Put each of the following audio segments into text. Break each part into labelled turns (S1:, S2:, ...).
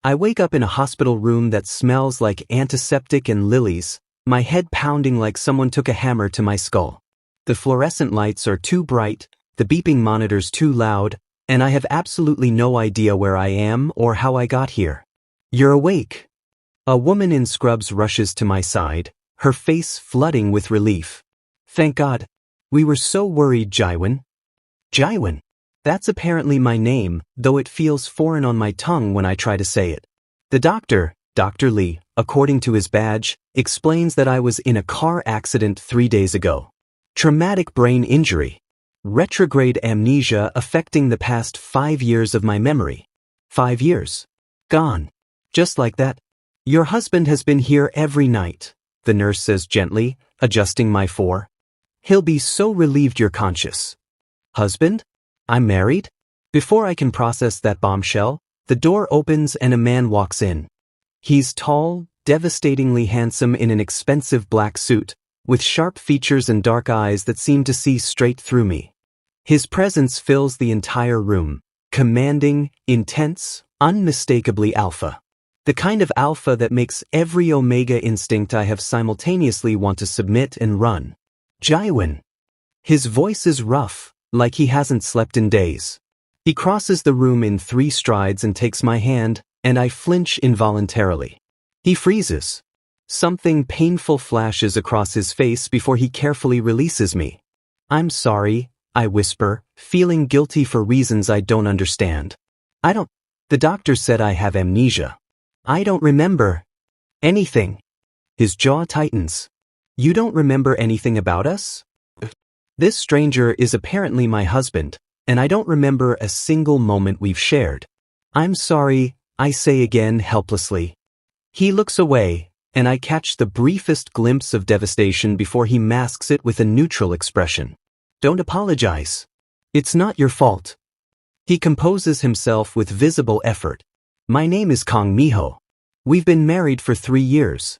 S1: I wake up in a hospital room that smells like antiseptic and lilies, my head pounding like someone took a hammer to my skull. The fluorescent lights are too bright, the beeping monitors too loud, and I have absolutely no idea where I am or how I got here. You're awake. A woman in scrubs rushes to my side, her face flooding with relief. Thank God. We were so worried, Jiwon. Jiwon. That's apparently my name, though it feels foreign on my tongue when I try to say it. The doctor, Dr. Lee, according to his badge, explains that I was in a car accident 3 days ago. Traumatic brain injury. Retrograde amnesia affecting the past 5 years of my memory. 5 years. Gone. Just like that. Your husband has been here every night, the nurse says gently, adjusting my fore. He'll be so relieved you're conscious. Husband? I'm married? Before I can process that bombshell, the door opens and a man walks in. He's tall, devastatingly handsome in an expensive black suit, with sharp features and dark eyes that seem to see straight through me. His presence fills the entire room, commanding, intense, unmistakably alpha. The kind of alpha that makes every Omega instinct I have simultaneously want to submit and run. Jiwon. His voice is rough, like he hasn't slept in days. He crosses the room in 3 strides and takes my hand, and I flinch involuntarily. He freezes. Something painful flashes across his face before he carefully releases me. I'm sorry, I whisper, feeling guilty for reasons I don't understand. The doctor said I have amnesia. I don't remember anything. His jaw tightens. You don't remember anything about us? This stranger is apparently my husband, and I don't remember a single moment we've shared. I'm sorry, I say again helplessly. He looks away, and I catch the briefest glimpse of devastation before he masks it with a neutral expression. Don't apologize. It's not your fault. He composes himself with visible effort. My name is Kang Minho. We've been married for 3 years.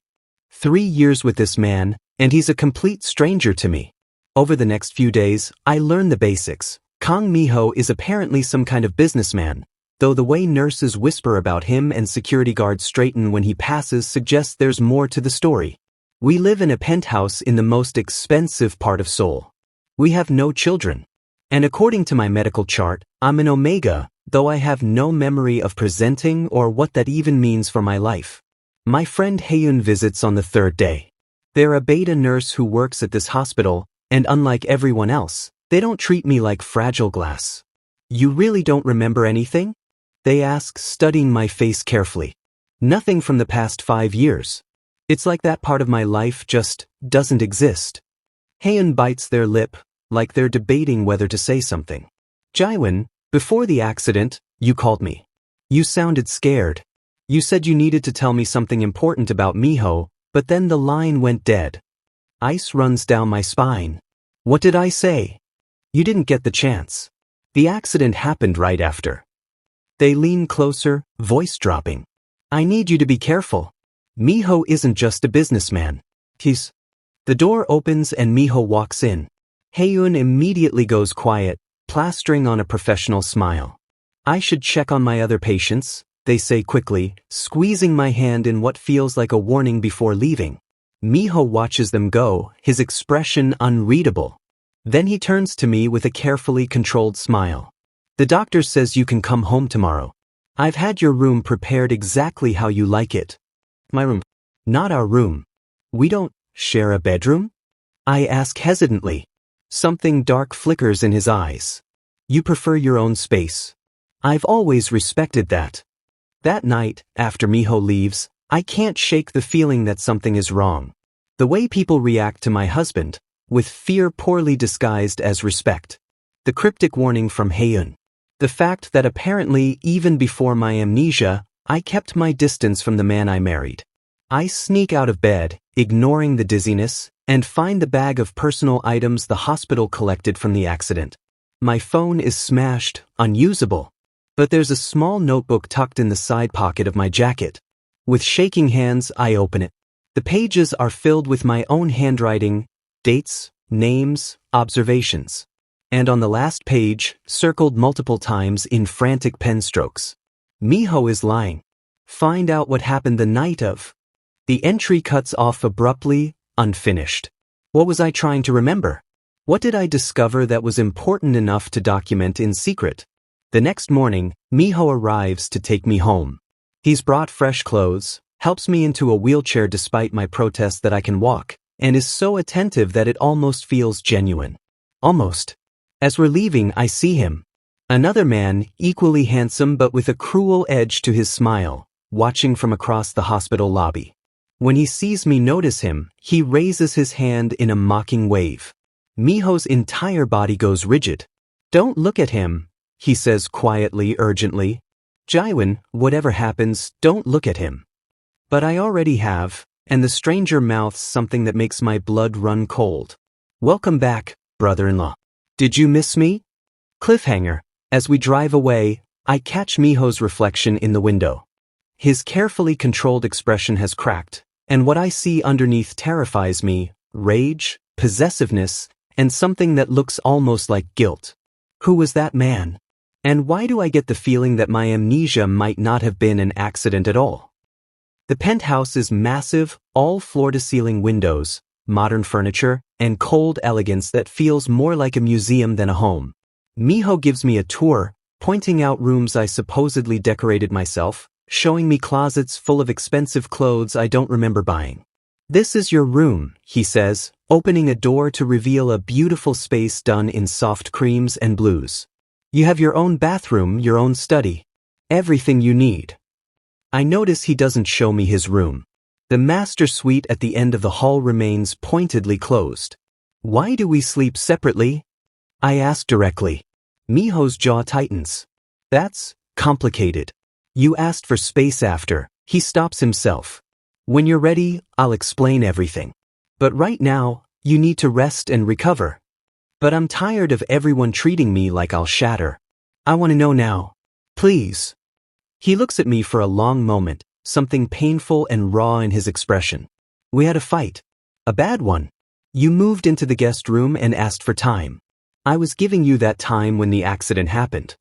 S1: 3 years with this man, and he's a complete stranger to me. Over the next few days, I learn the basics. Kang Minho is apparently some kind of businessman, though the way nurses whisper about him and security guards straighten when he passes suggests there's more to the story. We live in a penthouse in the most expensive part of Seoul. We have no children. And according to my medical chart, I'm an Omega, though I have no memory of presenting or what that even means for my life. My friend Haeun visits on the 3rd day. They're a beta nurse who works at this hospital, and unlike everyone else, they don't treat me like fragile glass. You really don't remember anything? They ask, studying my face carefully. Nothing from the past 5 years. It's like that part of my life just doesn't exist. Haeun bites their lip, like they're debating whether to say something. Jiwon, before the accident, you called me. You sounded scared. You said you needed to tell me something important about Minho, but then the line went dead. Ice runs down my spine. What did I say? You didn't get the chance. The accident happened right after. They lean closer, voice dropping. I need you to be careful. Minho isn't just a businessman. The door opens and Minho walks in. Haeun immediately goes quiet, plastering on a professional smile. I should check on my other patients, they say quickly, squeezing my hand in what feels like a warning before leaving. Minho watches them go, his expression unreadable. Then he turns to me with a carefully controlled smile. The doctor says you can come home tomorrow. I've had your room prepared exactly how you like it. My room. Not our room. We don't share a bedroom? I ask hesitantly. Something dark flickers in his eyes. You prefer your own space. I've always respected that. That night, after Minho leaves, I can't shake the feeling that something is wrong. The way people react to my husband, with fear poorly disguised as respect. The cryptic warning from Haeun. The fact that apparently even before my amnesia, I kept my distance from the man I married. I sneak out of bed, ignoring the dizziness, and find the bag of personal items the hospital collected from the accident. My phone is smashed, unusable. But there's a small notebook tucked in the side pocket of my jacket. With shaking hands, I open it. The pages are filled with my own handwriting, dates, names, observations. And on the last page, circled multiple times in frantic pen strokes, Minho is lying. Find out what happened the night of. The entry cuts off abruptly, unfinished. What was I trying to remember? What did I discover that was important enough to document in secret? The next morning, Minho arrives to take me home. He's brought fresh clothes, helps me into a wheelchair despite my protest that I can walk, and is so attentive that it almost feels genuine. Almost. As we're leaving, I see him. Another man, equally handsome but with a cruel edge to his smile, watching from across the hospital lobby. When he sees me notice him, he raises his hand in a mocking wave. Miho's entire body goes rigid. "Don't look at him," he says quietly, urgently. "Jiwon, whatever happens, don't look at him." But I already have, and the stranger mouths something that makes my blood run cold. "Welcome back, brother-in-law. Did you miss me?" Cliffhanger. As we drive away, I catch Miho's reflection in the window. His carefully controlled expression has cracked, and what I see underneath terrifies me: rage, possessiveness, and something that looks almost like guilt. Who was that man? And why do I get the feeling that my amnesia might not have been an accident at all? The penthouse is massive, all floor-to-ceiling windows, modern furniture, and cold elegance that feels more like a museum than a home. Minho gives me a tour, pointing out rooms I supposedly decorated myself, showing me closets full of expensive clothes I don't remember buying. "This is your room," he says, opening a door to reveal a beautiful space done in soft creams and blues. "You have your own bathroom, your own study. Everything you need." I notice he doesn't show me his room. The master suite at the end of the hall remains pointedly closed. "Why do we sleep separately?" I ask directly. Miho's jaw tightens. "That's complicated. You asked for space after." He stops himself. "When you're ready, I'll explain everything. But right now, you need to rest and recover." "But I'm tired of everyone treating me like I'll shatter. I want to know now. Please." He looks at me for a long moment, something painful and raw in his expression. "We had a fight. A bad one. You moved into the guest room and asked for time. I was giving you that time when the accident happened."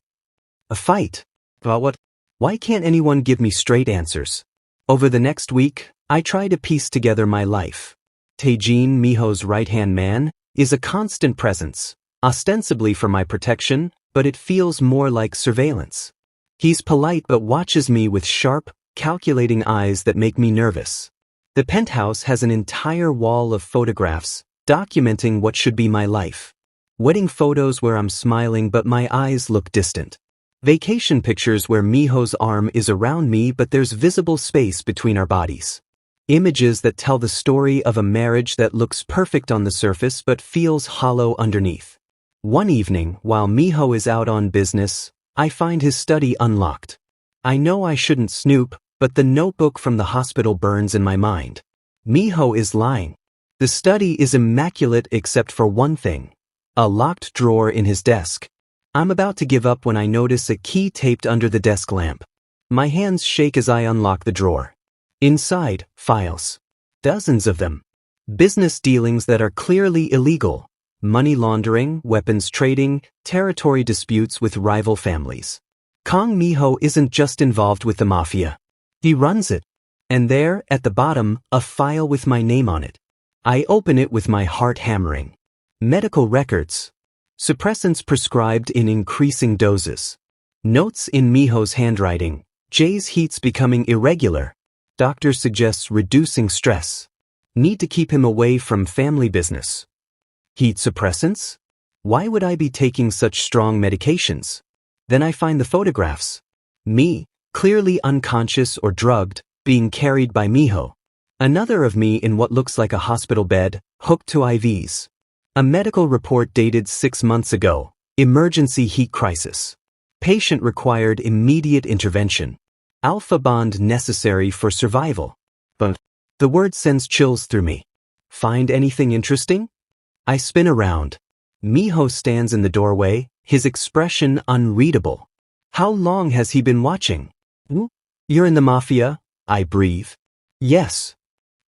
S1: "A fight? About what? Why can't anyone give me straight answers?" Over the next week, I try to piece together my life. Taejin, Miho's right-hand man, is a constant presence, ostensibly for my protection, but it feels more like surveillance. He's polite but watches me with sharp, calculating eyes that make me nervous. The penthouse has an entire wall of photographs, documenting what should be my life. Wedding photos where I'm smiling but my eyes look distant. Vacation pictures where Miho's arm is around me but there's visible space between our bodies. Images that tell the story of a marriage that looks perfect on the surface but feels hollow underneath. One evening, while Minho is out on business, I find his study unlocked. I know I shouldn't snoop, but the notebook from the hospital burns in my mind. Minho is lying. The study is immaculate except for one thing: a locked drawer in his desk. I'm about to give up when I notice a key taped under the desk lamp. My hands shake as I unlock the drawer. Inside, files. Dozens of them. Business dealings that are clearly illegal. Money laundering, weapons trading, territory disputes with rival families. Kang Minho isn't just involved with the Mafia. He runs it. And there, at the bottom, a file with my name on it. I open it with my heart hammering. Medical records. Suppressants prescribed in increasing doses. Notes in Miho's handwriting. Jay's heat's becoming irregular. Doctor suggests reducing stress. Need to keep him away from family business. Heat suppressants? Why would I be taking such strong medications? Then I find the photographs. Me, clearly unconscious or drugged, being carried by Minho. Another of me in what looks like a hospital bed, hooked to IVs. A medical report dated 6 months ago. Emergency heat crisis. Patient required immediate intervention. Alpha bond necessary for survival. But the word sends chills through me. Find anything interesting? I spin around. Minho stands in the doorway, his expression unreadable. How long has he been watching? "You're in the Mafia?" I breathe. "Yes."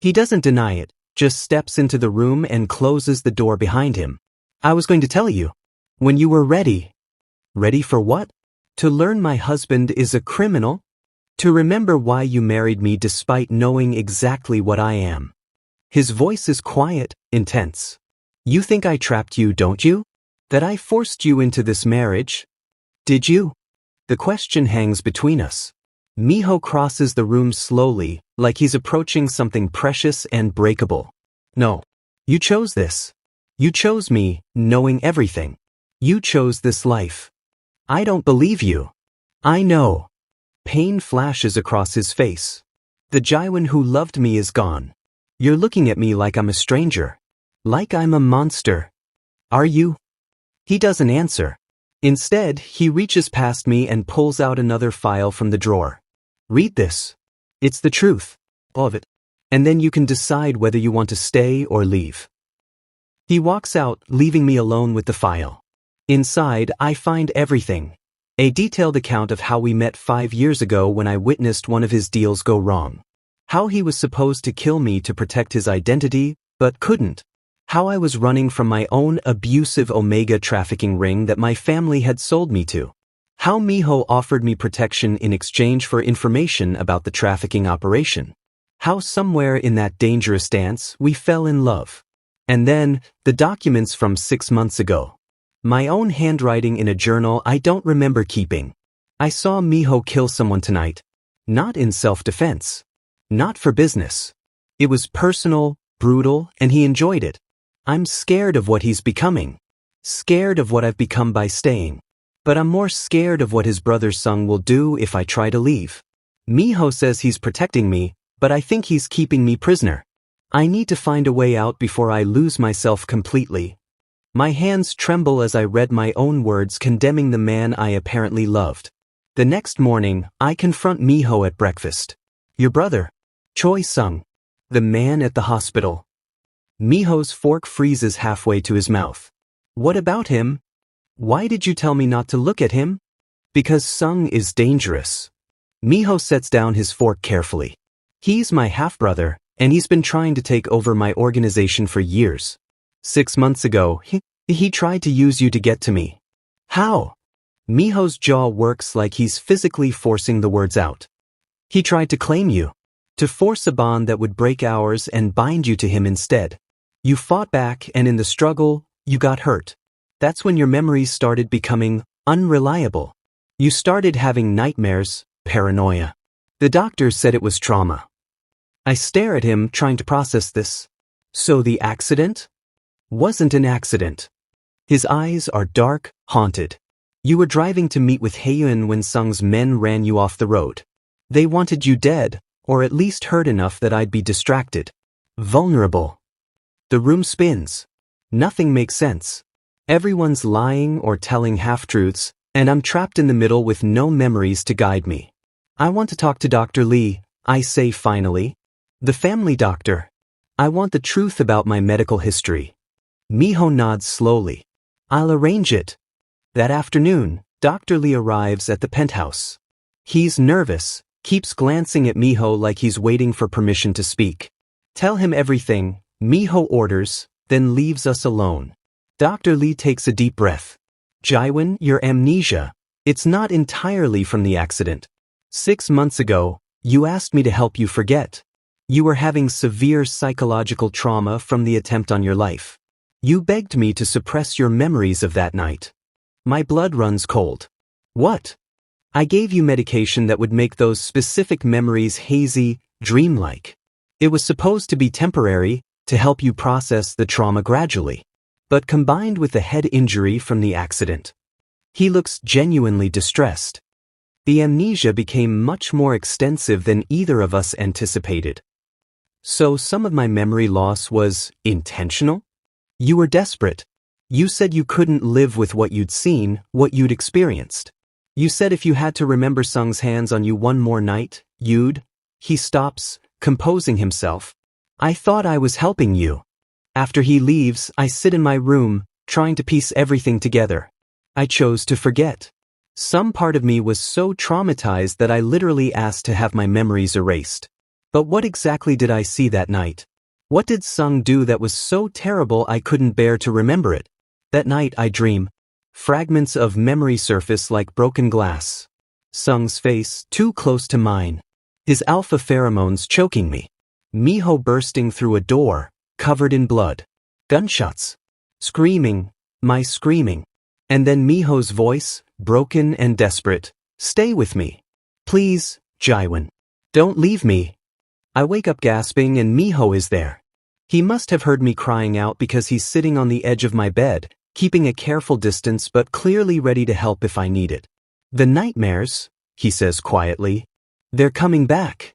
S1: He doesn't deny it, just steps into the room and closes the door behind him. "I was going to tell you. When you were ready." "Ready for what?" "To learn my husband is a criminal?" To remember why you married me despite knowing exactly what I am. His voice is quiet, intense. You think I trapped you, don't you? That I forced you into this marriage? Did you? The question hangs between us. Minho crosses the room slowly, like he's approaching something precious and breakable. No. You chose this. You chose me, knowing everything. You chose this life. I don't believe you. I know. Pain flashes across his face. The Jiwon who loved me is gone. You're looking at me like I'm a stranger. Like I'm a monster. Are you? He doesn't answer. Instead, he reaches past me and pulls out another file from the drawer. Read this. It's the truth. All of it. And then you can decide whether you want to stay or leave. He walks out, leaving me alone with the file. Inside, I find everything. A detailed account of how we met 5 years ago when I witnessed one of his deals go wrong. How he was supposed to kill me to protect his identity, but couldn't. How I was running from my own abusive Omega trafficking ring that my family had sold me to. How Minho offered me protection in exchange for information about the trafficking operation. How somewhere in that dangerous dance we fell in love. And then, the documents from 6 months ago. My own handwriting in a journal I don't remember keeping. I saw Minho kill someone tonight. Not in self-defense. Not for business. It was personal, brutal, and he enjoyed it. I'm scared of what he's becoming. Scared of what I've become by staying. But I'm more scared of what his brother Seung will do if I try to leave. Minho says he's protecting me, but I think he's keeping me prisoner. I need to find a way out before I lose myself completely. My hands tremble as I read my own words condemning the man I apparently loved. The next morning, I confront Minho at breakfast. Your brother, Choi Seung, the man at the hospital. Minho's fork freezes halfway to his mouth. What about him? Why did you tell me not to look at him? Because Seung is dangerous. Minho sets down his fork carefully. He's my half-brother, and he's been trying to take over my organization for years. 6 months ago, he tried to use you to get to me. How? Minho's jaw works like he's physically forcing the words out. He tried to claim you. To force a bond that would break ours and bind you to him instead. You fought back, and in the struggle, you got hurt. That's when your memories started becoming unreliable. You started having nightmares, paranoia. The doctor said it was trauma. I stare at him, trying to process this. So the accident? Wasn't an accident. His eyes are dark, haunted. You were driving to meet with Haeun when Seung's men ran you off the road. They wanted you dead, or at least hurt enough that I'd be distracted. Vulnerable. The room spins. Nothing makes sense. Everyone's lying or telling half-truths, and I'm trapped in the middle with no memories to guide me. I want to talk to Dr. Lee, I say finally. The family doctor. I want the truth about my medical history. Minho nods slowly. I'll arrange it. That afternoon, Dr. Lee arrives at the penthouse. He's nervous, keeps glancing at Minho like he's waiting for permission to speak. Tell him everything, Minho orders, then leaves us alone. Dr. Lee takes a deep breath. Jiwon, your amnesia. It's not entirely from the accident. 6 months ago, you asked me to help you forget. You were having severe psychological trauma from the attempt on your life. You begged me to suppress your memories of that night. My blood runs cold. What? I gave you medication that would make those specific memories hazy, dreamlike. It was supposed to be temporary, to help you process the trauma gradually. But combined with the head injury from the accident. He looks genuinely distressed. The amnesia became much more extensive than either of us anticipated. So some of my memory loss was intentional? You were desperate. You said you couldn't live with what you'd seen, what you'd experienced. You said if you had to remember Seung's hands on you one more night, you'd... He stops, composing himself. I thought I was helping you. After he leaves, I sit in my room, trying to piece everything together. I chose to forget. Some part of me was so traumatized that I literally asked to have my memories erased. But what exactly did I see that night? What did Seung do that was so terrible I couldn't bear to remember it? That night I dream. Fragments of memory surface like broken glass. Seung's face too close to mine. His alpha pheromones choking me. Minho bursting through a door, covered in blood. Gunshots. Screaming, my screaming. And then Minho's voice, broken and desperate. Stay with me. Please, Jiwon. Don't leave me. I wake up gasping and Minho is there. He must have heard me crying out because he's sitting on the edge of my bed, keeping a careful distance but clearly ready to help if I need it. The nightmares, he says quietly. They're coming back.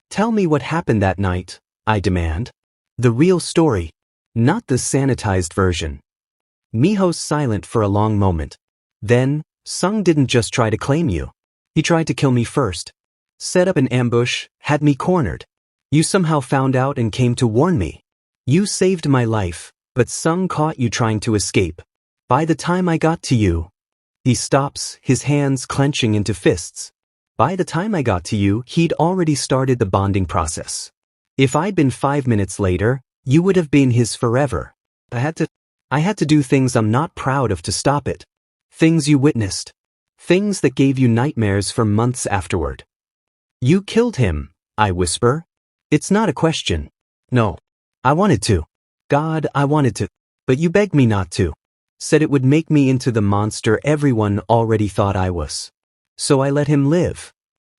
S1: Tell me what happened that night, I demand. The real story, not the sanitized version. Minho's silent for a long moment. Then, Seung didn't just try to claim you. He tried to kill me first. Set up an ambush, had me cornered. You somehow found out and came to warn me. You saved my life, but Seung caught you trying to escape. By the time I got to you... He stops, his hands clenching into fists. By the time I got to you, he'd already started the bonding process. If I'd been 5 minutes later, you would have been his forever. I had to do things I'm not proud of to stop it. Things you witnessed. Things that gave you nightmares for months afterward. You killed him, I whisper. It's not a question. No. I wanted to. God, I wanted to. But you begged me not to. Said it would make me into the monster everyone already thought I was. So I let him live.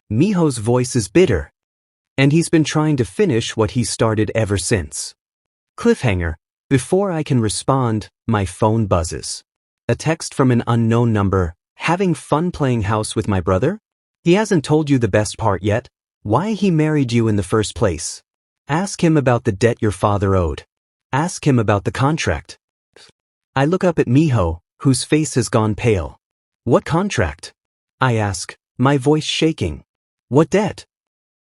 S1: Minho's voice is bitter. And he's been trying to finish what he started ever since. Cliffhanger. Before I can respond, my phone buzzes. A text from an unknown number. Having fun playing house with my brother? He hasn't told you the best part yet. Why he married you in the first place. Ask him about the debt your father owed. Ask him about the contract. I look up at Minho, whose face has gone pale. What contract? I ask, my voice shaking. What debt?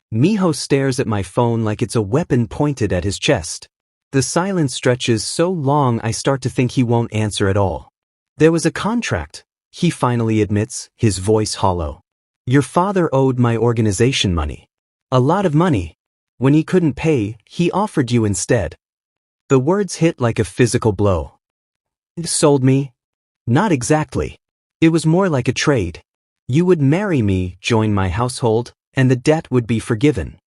S1: Minho stares at my phone like it's a weapon pointed at his chest. The silence stretches so long I start to think he won't answer at all. There was a contract, he finally admits, his voice hollow. Your father owed my organization money. A lot of money. When he couldn't pay, he offered you instead. The words hit like a physical blow. Sold me? Not exactly. It was more like a trade. You would marry me, join my household, and the debt would be forgiven.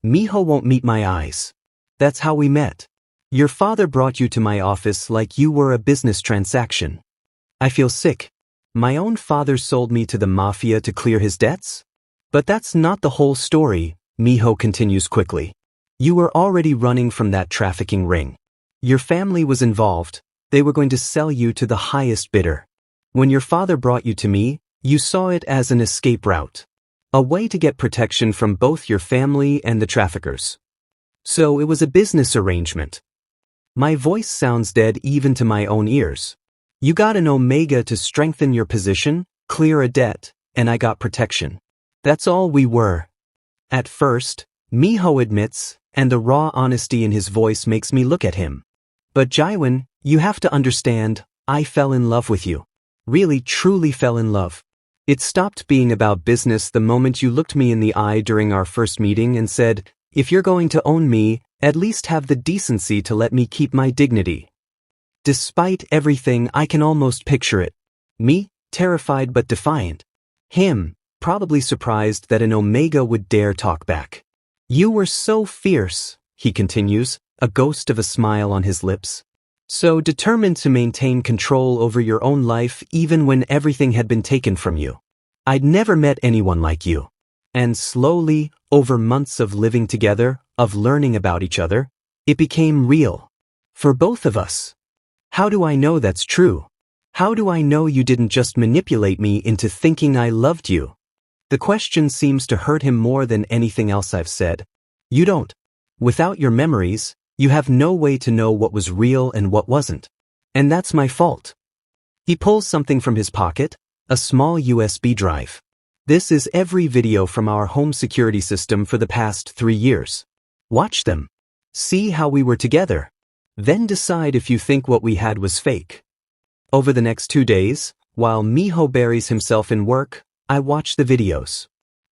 S1: Minho won't meet my eyes. That's how we met. Your father brought you to my office like you were a business transaction. I feel sick. My own father sold me to the Mafia to clear his debts? But that's not the whole story, Minho continues quickly. You were already running from that trafficking ring. Your family was involved. They were going to sell you to the highest bidder. When your father brought you to me, you saw it as an escape route. A way to get protection from both your family and the traffickers. So it was a business arrangement. My voice sounds dead even to my own ears. You got an Omega to strengthen your position, clear a debt, and I got protection. That's all we were. At first, Minho admits, and the raw honesty in his voice makes me look at him. But Jiwon, you have to understand, I fell in love with you. Really, truly fell in love. It stopped being about business the moment you looked me in the eye during our first meeting and said, if you're going to own me, at least have the decency to let me keep my dignity. Despite everything, I can almost picture it. Me, terrified but defiant. Him, probably surprised that an Omega would dare talk back. You were so fierce, he continues, a ghost of a smile on his lips. So determined to maintain control over your own life even when everything had been taken from you. I'd never met anyone like you. And slowly, over months of living together, of learning about each other, it became real. For both of us. How do I know that's true? How do I know you didn't just manipulate me into thinking I loved you? The question seems to hurt him more than anything else I've said. You don't. Without your memories, you have no way to know what was real and what wasn't. And that's my fault. He pulls something from his pocket, a small USB drive. This is every video from our home security system for the past 3 years. Watch them. See how we were together. Then decide if you think what we had was fake. Over the next 2 days, while Minho buries himself in work, I watch the videos.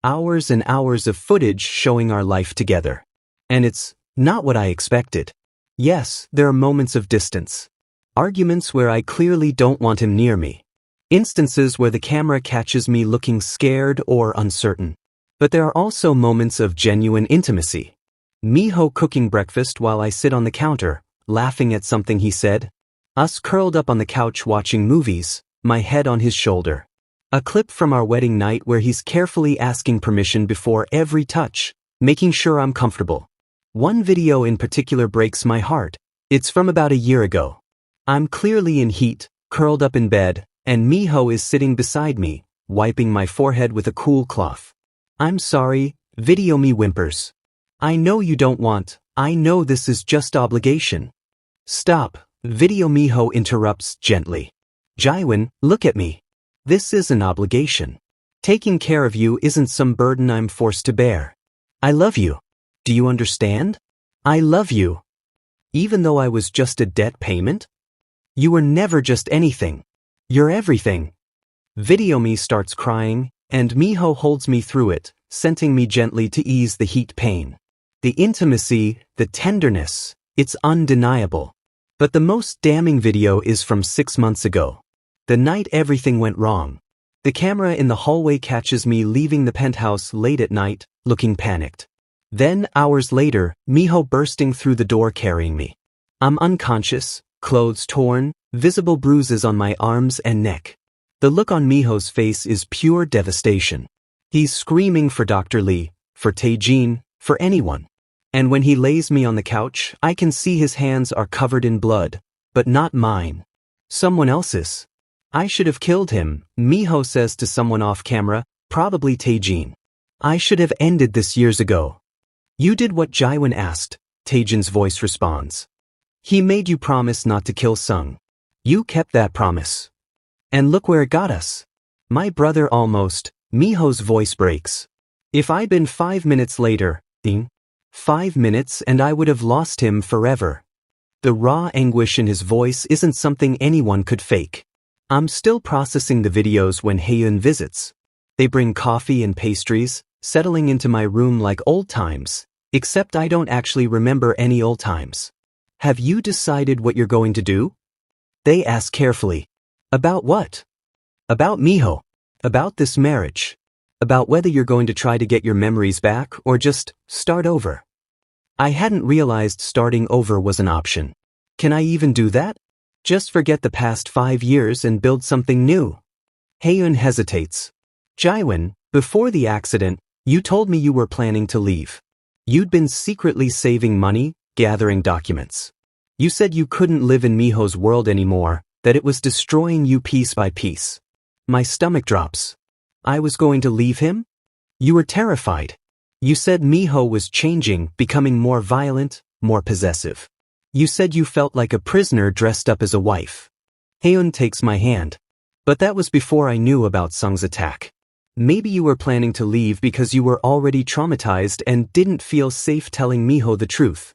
S1: Hours and hours of footage showing our life together. And it's not what I expected. Yes, there are moments of distance. Arguments where I clearly don't want him near me. Instances where the camera catches me looking scared or uncertain. But there are also moments of genuine intimacy. Minho cooking breakfast while I sit on the counter, laughing at something he said. Us curled up on the couch watching movies, my head on his shoulder. A clip from our wedding night where he's carefully asking permission before every touch, making sure I'm comfortable. One video in particular breaks my heart. It's from about a year ago. I'm clearly in heat, curled up in bed, and Minho is sitting beside me, wiping my forehead with a cool cloth. I'm sorry, video me whimpers. I know you don't want, I know this is just obligation. Stop, video Minho interrupts gently. Jiwon, look at me. This is an obligation. Taking care of you isn't some burden I'm forced to bear. I love you. Do you understand? I love you. Even though I was just a debt payment? You were never just anything. You're everything. Video me starts crying, and Minho holds me through it, scenting me gently to ease the heat pain. The intimacy, the tenderness, it's undeniable. But the most damning video is from 6 months ago. The night everything went wrong. The camera in the hallway catches me leaving the penthouse late at night, looking panicked. Then, hours later, Minho bursting through the door carrying me. I'm unconscious, clothes torn, visible bruises on my arms and neck. The look on Minho's face is pure devastation. He's screaming for Dr. Lee, for Taejin, for anyone. And when he lays me on the couch, I can see his hands are covered in blood, but not mine. Someone else's. I should have killed him, Minho says to someone off camera, probably Taejin. I should have ended this years ago. You did what Jiwon asked, Taejin's voice responds. He made you promise not to kill Seung. You kept that promise. And look where it got us. My brother almost, Minho's voice breaks. If I'd been 5 minutes later, 5 minutes and I would have lost him forever. The raw anguish in his voice isn't something anyone could fake. I'm still processing the videos when Haeun visits. They bring coffee and pastries, settling into my room like old times, except I don't actually remember any old times. Have you decided what you're going to do? They ask carefully. About what? About Minho. About this marriage. About whether you're going to try to get your memories back or just start over. I hadn't realized starting over was an option. Can I even do that? Just forget the past 5 years and build something new. Haeun hesitates. Jiwon, before the accident, you told me you were planning to leave. You'd been secretly saving money, gathering documents. You said you couldn't live in Minho's world anymore, that it was destroying you piece by piece. My stomach drops. I was going to leave him? You were terrified. You said Minho was changing, becoming more violent, more possessive. You said you felt like a prisoner dressed up as a wife. Haeun takes my hand. But that was before I knew about Seung's attack. Maybe you were planning to leave because you were already traumatized and didn't feel safe telling Minho the truth.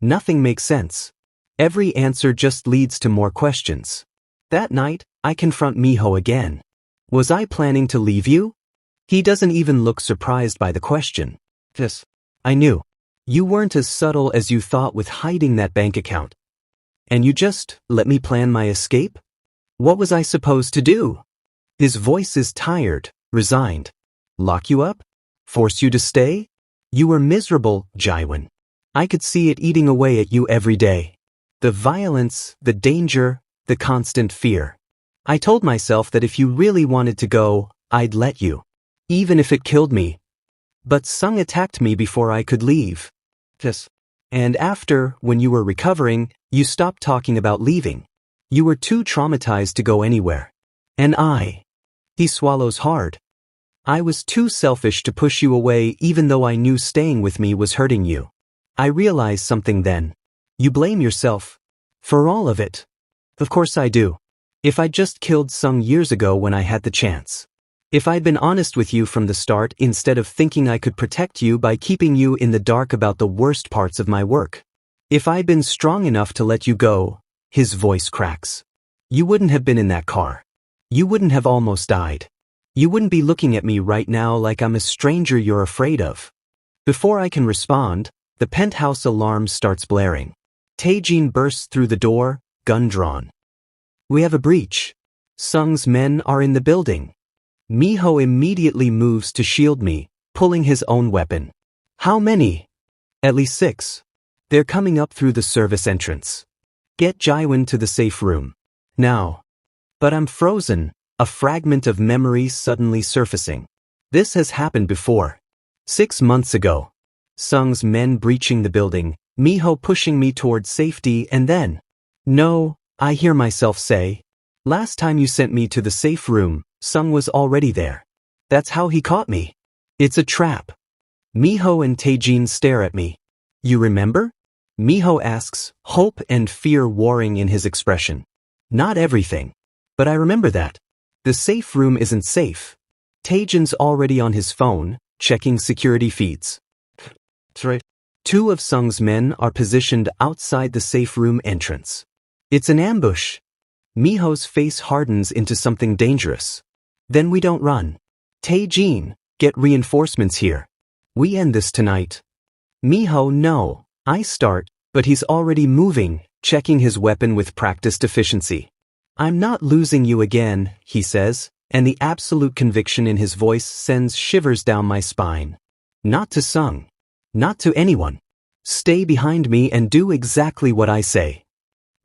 S1: Nothing makes sense. Every answer just leads to more questions. That night, I confront Minho again. Was I planning to leave you? He doesn't even look surprised by the question. Yes, I knew. You weren't as subtle as you thought with hiding that bank account. And you just let me plan my escape? What was I supposed to do? His voice is tired, resigned. Lock you up? Force you to stay? You were miserable, Jiwon. I could see it eating away at you every day. The violence, the danger, the constant fear. I told myself that if you really wanted to go, I'd let you. Even if it killed me. But Seung attacked me before I could leave. Yes. And after, when you were recovering, you stopped talking about leaving. You were too traumatized to go anywhere. And he swallows hard. I was too selfish to push you away even though I knew staying with me was hurting you. I realized something then. You blame yourself. For all of it. Of course I do. If I'd just killed Seung years ago when I had the chance. If I'd been honest with you from the start instead of thinking I could protect you by keeping you in the dark about the worst parts of my work. If I'd been strong enough to let you go, his voice cracks. You wouldn't have been in that car. You wouldn't have almost died. You wouldn't be looking at me right now like I'm a stranger you're afraid of. Before I can respond, the penthouse alarm starts blaring. Taejin bursts through the door, gun drawn. We have a breach. Seung's men are in the building. Minho immediately moves to shield me, pulling his own weapon. How many? At least 6. They're coming up through the service entrance. Get Jiwon to the safe room. Now. But I'm frozen, a fragment of memory suddenly surfacing. This has happened before. 6 months ago. Seung's men breaching the building, Minho pushing me toward safety, and then, no, I hear myself say, last time you sent me to the safe room, Seung was already there. That's how he caught me. It's a trap. Minho and Taejin stare at me. You remember? Minho asks, hope and fear warring in his expression. Not everything. But I remember that. The safe room isn't safe. Taejin's already on his phone, checking security feeds. 2 of Seung's men are positioned outside the safe room entrance. It's an ambush. Minho's face hardens into something dangerous. Then we don't run. Taejin, get reinforcements here. We end this tonight. Minho, no. I start, but he's already moving, checking his weapon with practiced efficiency. I'm not losing you again, he says, and the absolute conviction in his voice sends shivers down my spine. Not to Seung. Not to anyone. Stay behind me and do exactly what I say.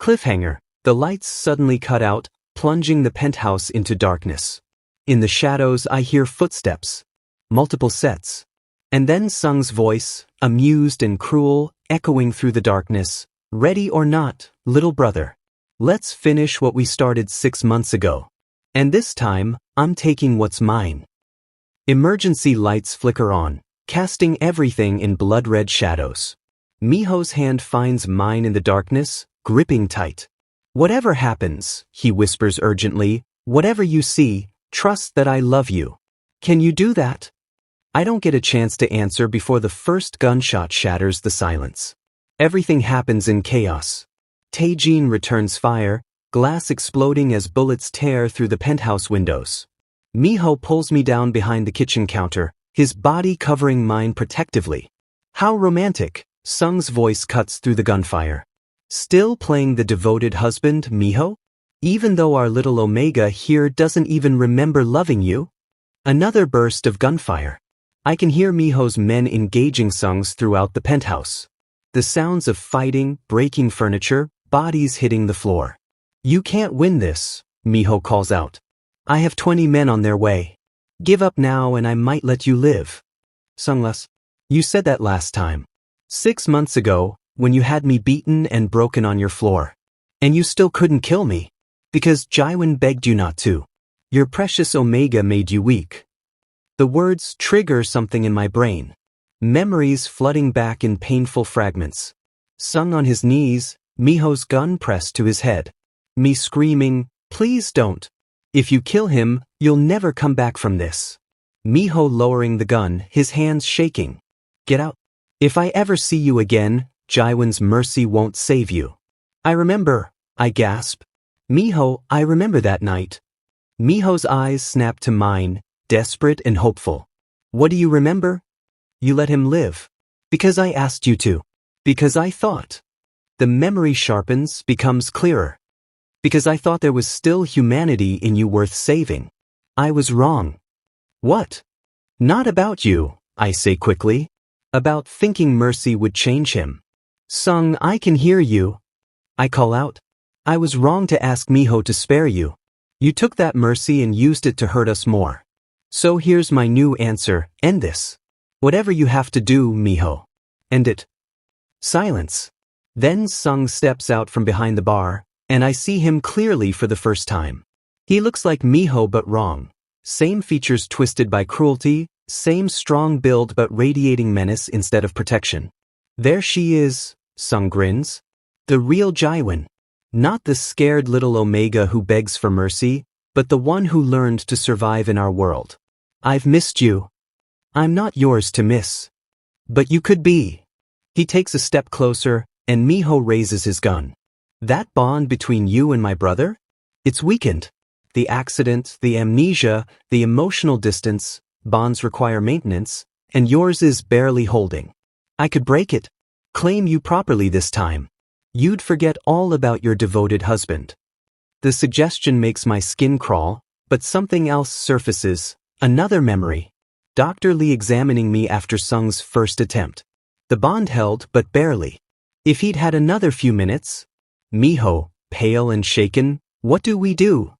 S1: Cliffhanger. The lights suddenly cut out, plunging the penthouse into darkness. In the shadows I hear footsteps. Multiple sets. And then Seung's voice, amused and cruel, echoing through the darkness. Ready or not, little brother. Let's finish what we started 6 months ago. And this time, I'm taking what's mine. Emergency lights flicker on, casting everything in blood-red shadows. Minho's hand finds mine in the darkness, gripping tight. Whatever happens, he whispers urgently, whatever you see, trust that I love you. Can you do that? I don't get a chance to answer before the first gunshot shatters the silence. Everything happens in chaos. Taejin returns fire, glass exploding as bullets tear through the penthouse windows. Minho pulls me down behind the kitchen counter, his body covering mine protectively. How romantic, Seung's voice cuts through the gunfire. Still playing the devoted husband, Minho? Even though our little Omega here doesn't even remember loving you? Another burst of gunfire. I can hear Minho's men engaging Seung's throughout the penthouse. The sounds of fighting, breaking furniture, bodies hitting the floor. You can't win this, Minho calls out. I have 20 men on their way. Give up now and I might let you live. Seung, you said that last time. 6 months ago, when you had me beaten and broken on your floor. And you still couldn't kill me. Because Jiwon begged you not to. Your precious Omega made you weak. The words trigger something in my brain. Memories flooding back in painful fragments. Seung on his knees, Minho's gun pressed to his head. Me screaming, please don't. If you kill him, you'll never come back from this. Minho lowering the gun, his hands shaking. Get out. If I ever see you again, Jiwon's mercy won't save you. I remember, I gasp. Minho, I remember that night. Minho's eyes snap to mine, desperate and hopeful. What do you remember? You let him live. Because I asked you to. Because I thought. The memory sharpens, becomes clearer. Because I thought there was still humanity in you worth saving. I was wrong. What? Not about you, I say quickly. About thinking mercy would change him. Seung, I can hear you. I call out. I was wrong to ask Minho to spare you. You took that mercy and used it to hurt us more. So here's my new answer, end this. Whatever you have to do, Minho. End it. Silence. Then Seung steps out from behind the bar, and I see him clearly for the first time. He looks like Minho but wrong. Same features twisted by cruelty, same strong build but radiating menace instead of protection. There she is, Seung grins. The real Jiwon. Not the scared little Omega who begs for mercy, but the one who learned to survive in our world. I've missed you. I'm not yours to miss. But you could be. He takes a step closer, and Minho raises his gun. That bond between you and my brother? It's weakened. The accident, the amnesia, the emotional distance, bonds require maintenance, and yours is barely holding. I could break it. Claim you properly this time. You'd forget all about your devoted husband. The suggestion makes my skin crawl, but something else surfaces, another memory. Dr. Lee examining me after Seung's first attempt. The bond held, but barely. If he'd had another few minutes. Minho, pale and shaken, what do we do?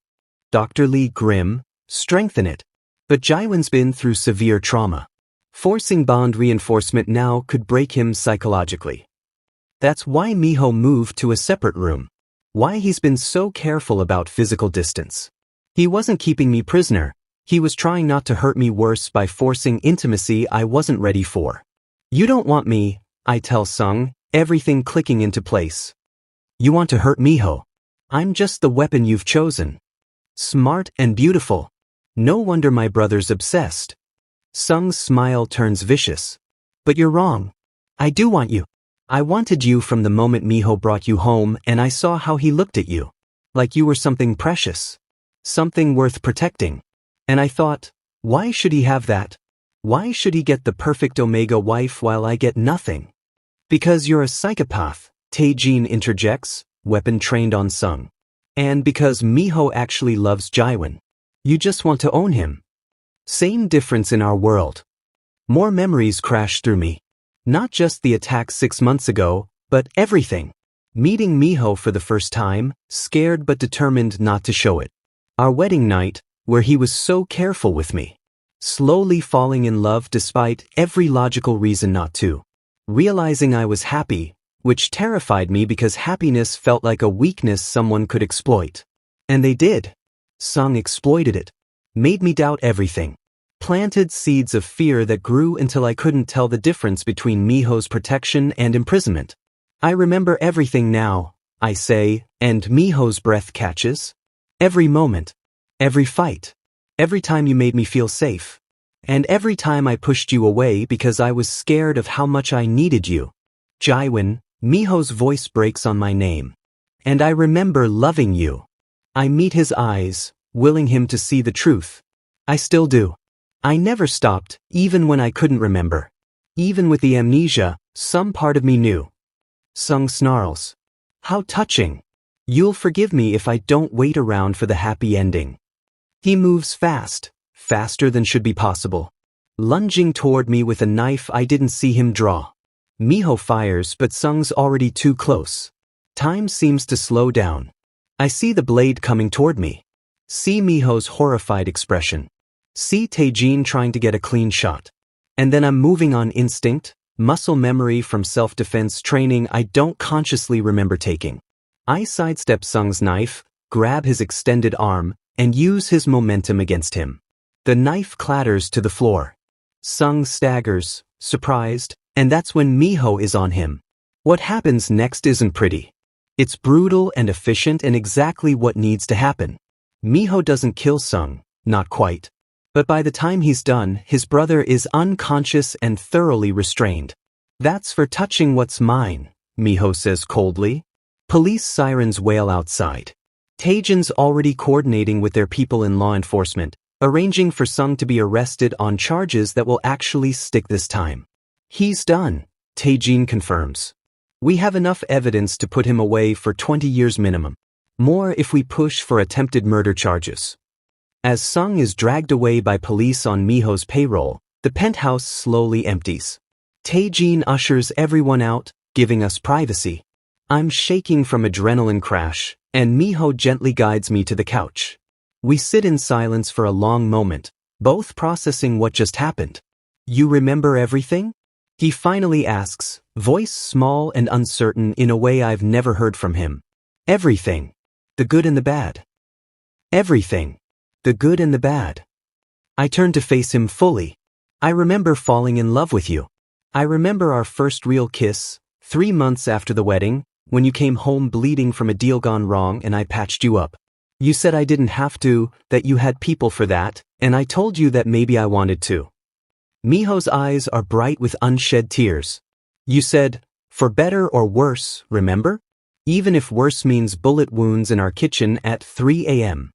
S1: Dr. Lee grim, strengthen it. But Jiwon's been through severe trauma. Forcing bond reinforcement now could break him psychologically. That's why Minho moved to a separate room. Why he's been so careful about physical distance. He wasn't keeping me prisoner. He was trying not to hurt me worse by forcing intimacy I wasn't ready for. You don't want me, I tell Seung, everything clicking into place. You want to hurt Minho. I'm just the weapon you've chosen. Smart and beautiful. No wonder my brother's obsessed. Seung's smile turns vicious. But you're wrong. I do want you. I wanted you from the moment Minho brought you home and I saw how he looked at you. Like you were something precious. Something worth protecting. And I thought, why should he have that? Why should he get the perfect Omega wife while I get nothing? Because you're a psychopath, Taejin interjects, weapon trained on Seung. And because Minho actually loves Jiwon. You just want to own him. Same difference in our world. More memories crash through me. Not just the attack 6 months ago, but everything. Meeting Minho for the first time, scared but determined not to show it. Our wedding night, where he was so careful with me. Slowly falling in love despite every logical reason not to. Realizing I was happy, which terrified me because happiness felt like a weakness someone could exploit. And they did. Seung exploited it. Made me doubt everything. Planted seeds of fear that grew until I couldn't tell the difference between Minho's protection and imprisonment. I remember everything now, I say, and Minho's breath catches. Every moment. Every fight. Every time you made me feel safe. And every time I pushed you away because I was scared of how much I needed you. Jiwon, Minho's voice breaks on my name. And I remember loving you. I meet his eyes, willing him to see the truth. I still do. I never stopped, even when I couldn't remember. Even with the amnesia, some part of me knew. Seung snarls. How touching. You'll forgive me if I don't wait around for the happy ending. He moves fast, faster than should be possible. Lunging toward me with a knife I didn't see him draw. Minho fires, but Seung's already too close. Time seems to slow down. I see the blade coming toward me. See Minho's horrified expression. See Taejin trying to get a clean shot. And then I'm moving on instinct, muscle memory from self-defense training I don't consciously remember taking. I sidestep Seung's knife, grab his extended arm, and use his momentum against him. The knife clatters to the floor. Seung staggers, surprised, and that's when Minho is on him. What happens next isn't pretty. It's brutal and efficient and exactly what needs to happen. Minho doesn't kill Seung, not quite. But by the time he's done, his brother is unconscious and thoroughly restrained. That's for touching what's mine, Minho says coldly. Police sirens wail outside. Taejin's already coordinating with their people in law enforcement, arranging for Seung to be arrested on charges that will actually stick this time. He's done, Taejin confirms. We have enough evidence to put him away for 20 years minimum. More if we push for attempted murder charges. As Seung is dragged away by police on Minho's payroll, the penthouse slowly empties. Taejin ushers everyone out, giving us privacy. I'm shaking from adrenaline crash, and Minho gently guides me to the couch. We sit in silence for a long moment, both processing what just happened. You remember everything? He finally asks, voice small and uncertain in a way I've never heard from him. Everything. The good and the bad. Everything. The good and the bad. I turn to face him fully. I remember falling in love with you. I remember our first real kiss, 3 months after the wedding, when you came home bleeding from a deal gone wrong and I patched you up. You said I didn't have to, that you had people for that, and I told you that maybe I wanted to. Minho's eyes are bright with unshed tears. You said, for better or worse, remember? Even if worse means bullet wounds in our kitchen at 3 a.m.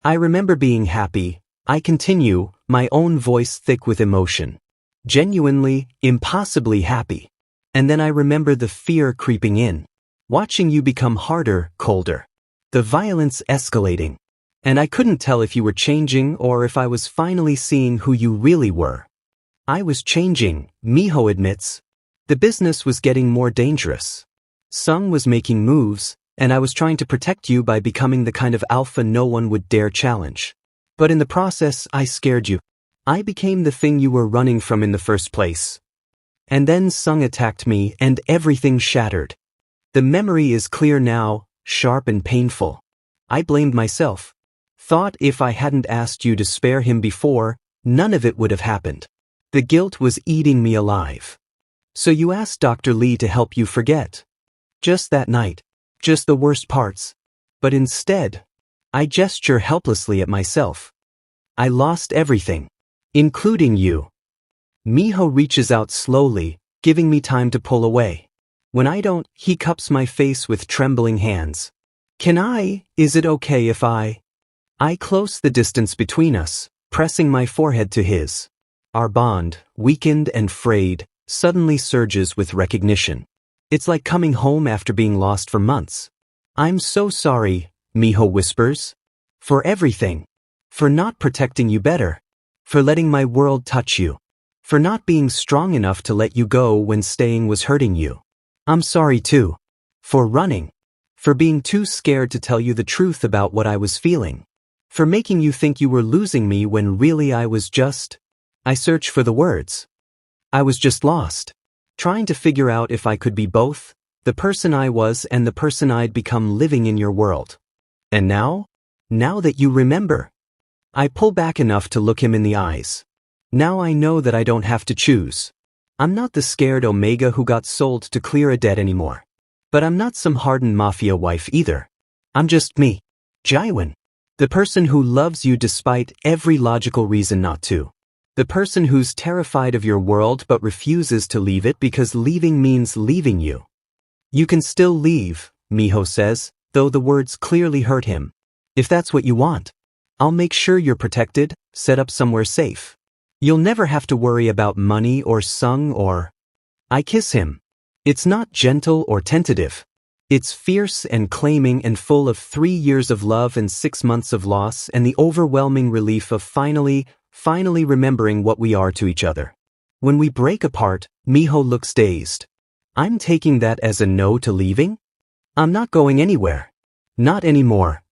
S1: I remember being happy. I continue, my own voice thick with emotion. Genuinely, impossibly happy. And then I remember the fear creeping in. Watching you become harder, colder. The violence escalating. And I couldn't tell if you were changing or if I was finally seeing who you really were. I was changing, Minho admits. The business was getting more dangerous. Seung was making moves, and I was trying to protect you by becoming the kind of alpha no one would dare challenge. But in the process, I scared you. I became the thing you were running from in the first place. And then Seung attacked me and everything shattered. The memory is clear now, sharp and painful. I blamed myself. Thought if I hadn't asked you to spare him before, none of it would have happened. The guilt was eating me alive. So you asked Dr. Lee to help you forget. Just that night. Just the worst parts. But instead, I gesture helplessly at myself. I lost everything. Including you. Minho reaches out slowly, giving me time to pull away. When I don't, he cups my face with trembling hands. Is it okay if I close the distance between us, pressing my forehead to his. Our bond, weakened and frayed, suddenly surges with recognition. It's like coming home after being lost for months. I'm so sorry, Minho whispers. For everything. For not protecting you better. For letting my world touch you. For not being strong enough to let you go when staying was hurting you. I'm sorry too. For running. For being too scared to tell you the truth about what I was feeling. For making you think you were losing me when really I was just... I searched for the words. I was just lost. Trying to figure out if I could be both, the person I was and the person I'd become living in your world. And now? Now that you remember. I pull back enough to look him in the eyes. Now I know that I don't have to choose. I'm not the scared Omega who got sold to clear a debt anymore. But I'm not some hardened Mafia wife either. I'm just me. Jiwon. The person who loves you despite every logical reason not to. The person who's terrified of your world but refuses to leave it because leaving means leaving you. You can still leave, Minho says, though the words clearly hurt him. If that's what you want. I'll make sure you're protected, set up somewhere safe. You'll never have to worry about money or Seung or... I kiss him. It's not gentle or tentative. It's fierce and claiming and full of 3 years of love and 6 months of loss and the overwhelming relief of finally remembering what we are to each other. When we break apart, Minho looks dazed. I'm taking that as a no to leaving? I'm not going anywhere. Not anymore.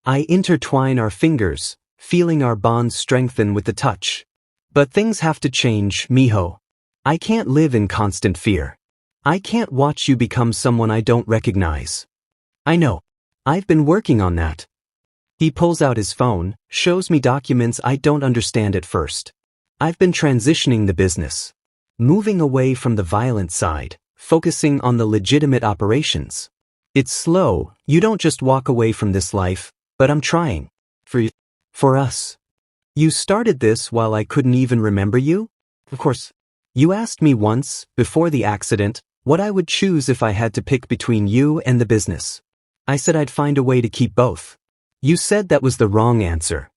S1: I intertwine our fingers, feeling our bond strengthen with the touch. But things have to change, Minho. I can't live in constant fear. I can't watch you become someone I don't recognize. I know. I've been working on that. He pulls out his phone, shows me documents I don't understand at first. I've been transitioning the business. Moving away from the violent side, focusing on the legitimate operations. It's slow, you don't just walk away from this life, but I'm trying. For us. You started this while I couldn't even remember you? Of course. You asked me once, before the accident, what I would choose if I had to pick between you and the business. I said I'd find a way to keep both. You said that was the wrong answer.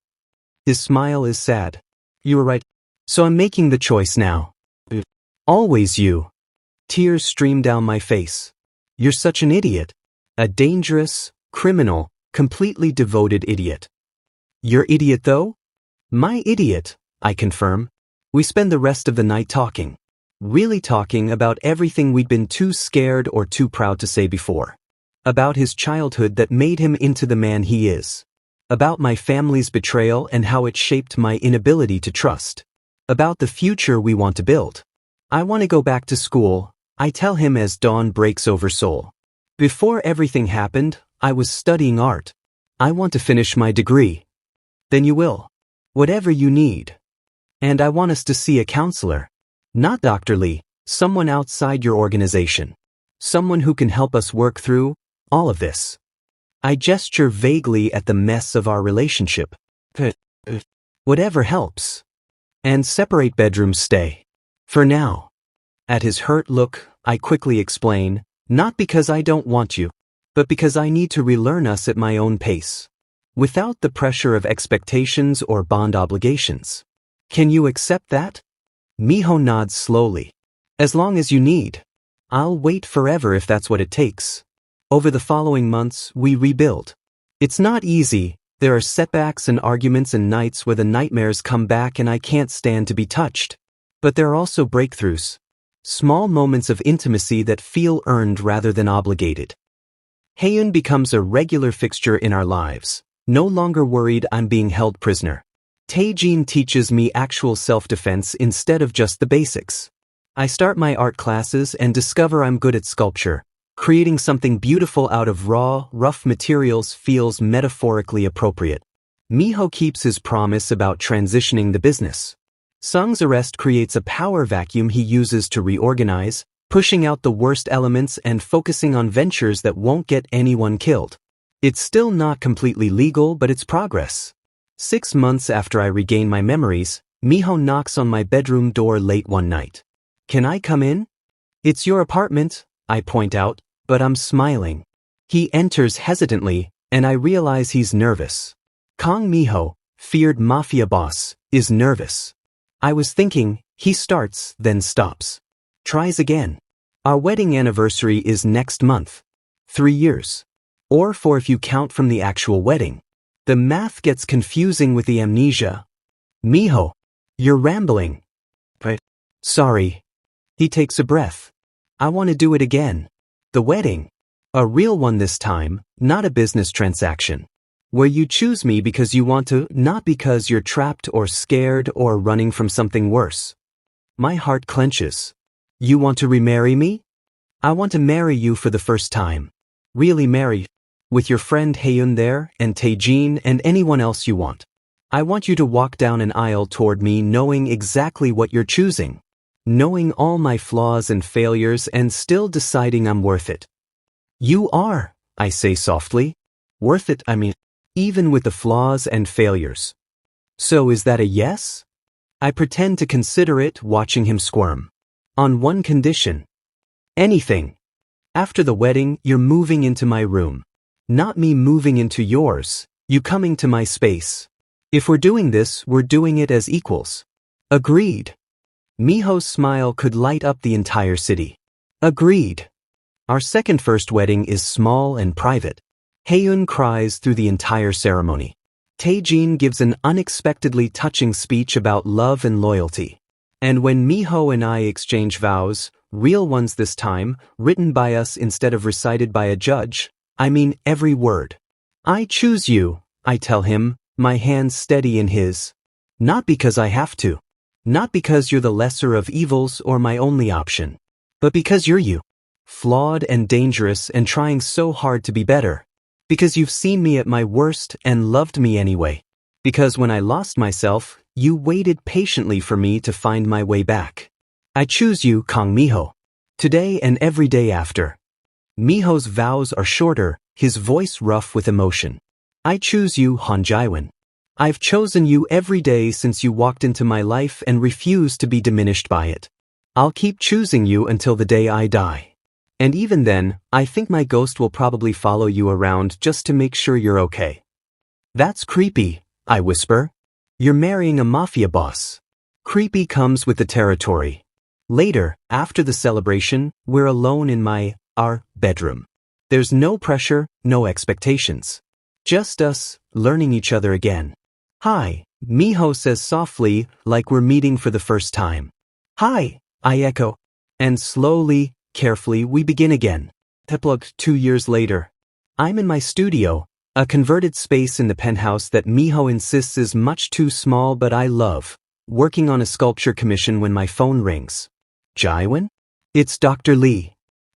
S1: His smile is sad. You were right. So I'm making the choice now. Always you. Tears stream down my face. You're such an idiot. A dangerous, criminal, completely devoted idiot. Your idiot though? My idiot, I confirm. We spend the rest of the night talking. Really talking about everything we'd been too scared or too proud to say before. About his childhood that made him into the man he is. About my family's betrayal and how it shaped my inability to trust. About the future we want to build. I want to go back to school, I tell him as dawn breaks over Seoul. Before everything happened, I was studying art. I want to finish my degree. Then you will. Whatever you need. And I want us to see a counselor. Not Dr. Lee, someone outside your organization. Someone who can help us work through all of this. I gesture vaguely at the mess of our relationship. Whatever helps. And separate bedrooms stay. For now. At his hurt look, I quickly explain, not because I don't want you, but because I need to relearn us at my own pace. Without the pressure of expectations or bond obligations. Can you accept that? Minho nods slowly. As long as you need. I'll wait forever if that's what it takes. Over the following months, we rebuild. It's not easy. There are setbacks and arguments and nights where the nightmares come back and I can't stand to be touched. But there are also breakthroughs. Small moments of intimacy that feel earned rather than obligated. Haeun becomes a regular fixture in our lives, no longer worried I'm being held prisoner. Taejin teaches me actual self-defense instead of just the basics. I start my art classes and discover I'm good at sculpture. Creating something beautiful out of raw, rough materials feels metaphorically appropriate. Minho keeps his promise about transitioning the business. Seung's arrest creates a power vacuum he uses to reorganize, pushing out the worst elements and focusing on ventures that won't get anyone killed. It's still not completely legal, but it's progress. 6 months after I regain my memories, Minho knocks on my bedroom door late one night. "Can I come in?" "It's your apartment," I point out, but I'm smiling. He enters hesitantly, and I realize he's nervous. Kang Minho, feared Mafia boss, is nervous. I was thinking, he starts, then stops. Tries again. Our wedding anniversary is next month. 3 years. Or 4 if you count from the actual wedding. The math gets confusing with the amnesia. "Minho, you're rambling." "But, sorry." He takes a breath. "I want to do it again. The wedding. A real one this time, not a business transaction. Where you choose me because you want to, not because you're trapped or scared or running from something worse." My heart clenches. "You want to remarry me?" "I want to marry you for the first time. Really marry. With your friend Haeun there, and Taejin and anyone else you want. I want you to walk down an aisle toward me knowing exactly what you're choosing. Knowing all my flaws and failures and still deciding I'm worth it." "You are," I say softly. "Worth it, I mean, even with the flaws and failures." "So is that a yes?" I pretend to consider it, watching him squirm. "On one condition." "Anything. After the wedding, you're moving into my room. Not me moving into yours, you coming to my space. If we're doing this, we're doing it as equals." "Agreed." Minho's smile could light up the entire city. "Agreed." Our second first wedding is small and private. Haeun cries through the entire ceremony. Taejin gives an unexpectedly touching speech about love and loyalty. And when Minho and I exchange vows, real ones this time, written by us instead of recited by a judge, I mean every word. "I choose you," I tell him, my hands steady in his. "Not because I have to. Not because you're the lesser of evils or my only option. But because you're you. Flawed and dangerous and trying so hard to be better. Because you've seen me at my worst and loved me anyway. Because when I lost myself, you waited patiently for me to find my way back. I choose you, Kang Minho. Today and every day after." Minho's vows are shorter, his voice rough with emotion. "I choose you, Han Jiwon. I've chosen you every day since you walked into my life and refuse to be diminished by it. I'll keep choosing you until the day I die. And even then, I think my ghost will probably follow you around just to make sure you're okay." "That's creepy," I whisper. "You're marrying a mafia boss." Creepy comes with the territory. Later, after the celebration, we're alone in our bedroom. There's no pressure, no expectations. Just us, learning each other again. "Hi," Minho says softly, like we're meeting for the first time. "Hi," I echo. And slowly, carefully, we begin again. Epilogue 2 years later. I'm in my studio, a converted space in the penthouse that Minho insists is much too small but I love, working on a sculpture commission when my phone rings. "Jiwon?" "It's Dr. Lee."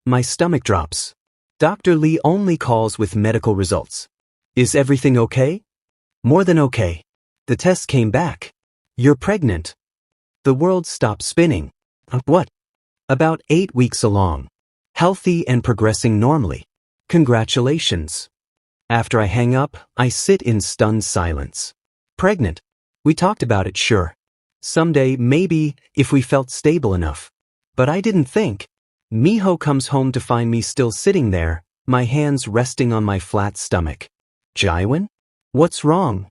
S1: My stomach drops. Dr. Lee only calls with medical results. "Is everything okay?" "More than okay. The test came back. You're pregnant." The world stops spinning. "What?" "About 8 weeks along. Healthy and progressing normally. Congratulations." After I hang up, I sit in stunned silence. "Pregnant? We talked about it, sure. Someday, maybe, if we felt stable enough. But I didn't think." Minho comes home to find me still sitting there, my hands resting on my flat stomach. "Jiwon? What's wrong?"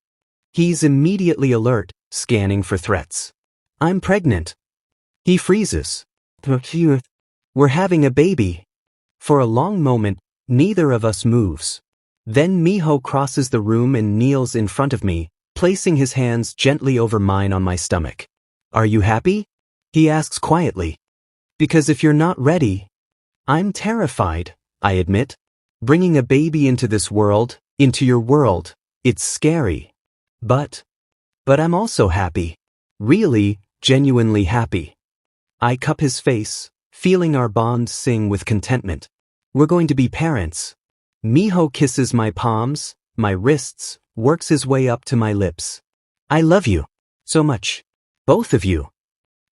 S1: He's immediately alert, scanning for threats. "I'm pregnant." He freezes. "We're having a baby." For a long moment, neither of us moves. Then Minho crosses the room and kneels in front of me, placing his hands gently over mine on my stomach. Are you happy? He asks quietly. Because if you're not ready, I'm terrified, I admit. Bringing a baby into this world, into your world, it's scary. But I'm also happy. Really, genuinely happy. I cup his face, feeling our bond sing with contentment. We're going to be parents. Minho kisses my palms, my wrists, works his way up to my lips. I love you. So much. Both of you.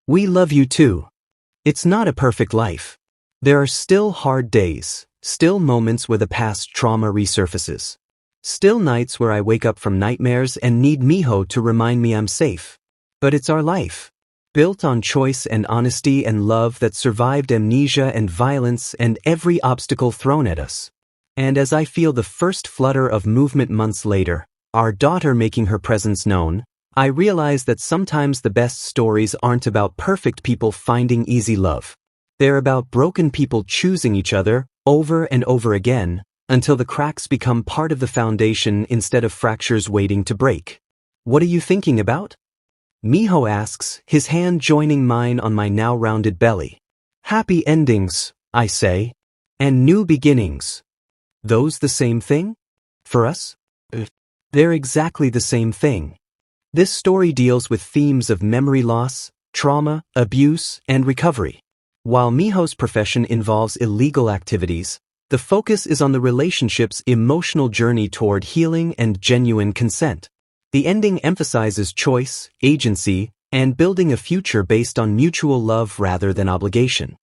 S1: We love you too. It's not a perfect life. There are still hard days, still moments where the past trauma resurfaces. Still nights where I wake up from nightmares and need Minho to remind me I'm safe. But it's our life. Built on choice and honesty and love that survived amnesia and violence and every obstacle thrown at us. And as I feel the first flutter of movement months later, our daughter making her presence known, I realize that sometimes the best stories aren't about perfect people finding easy love. They're about broken people choosing each other over and over again until the cracks become part of the foundation instead of fractures waiting to break. What are you thinking about? Minho asks, his hand joining mine on my now rounded belly. Happy endings, I say. And new beginnings. Those the same thing? For us? They're exactly the same thing. This story deals with themes of memory loss, trauma, abuse, and recovery. While Minho's profession involves illegal activities, the focus is on the relationship's emotional journey toward healing and genuine consent. The ending emphasizes choice, agency, and building a future based on mutual love rather than obligation.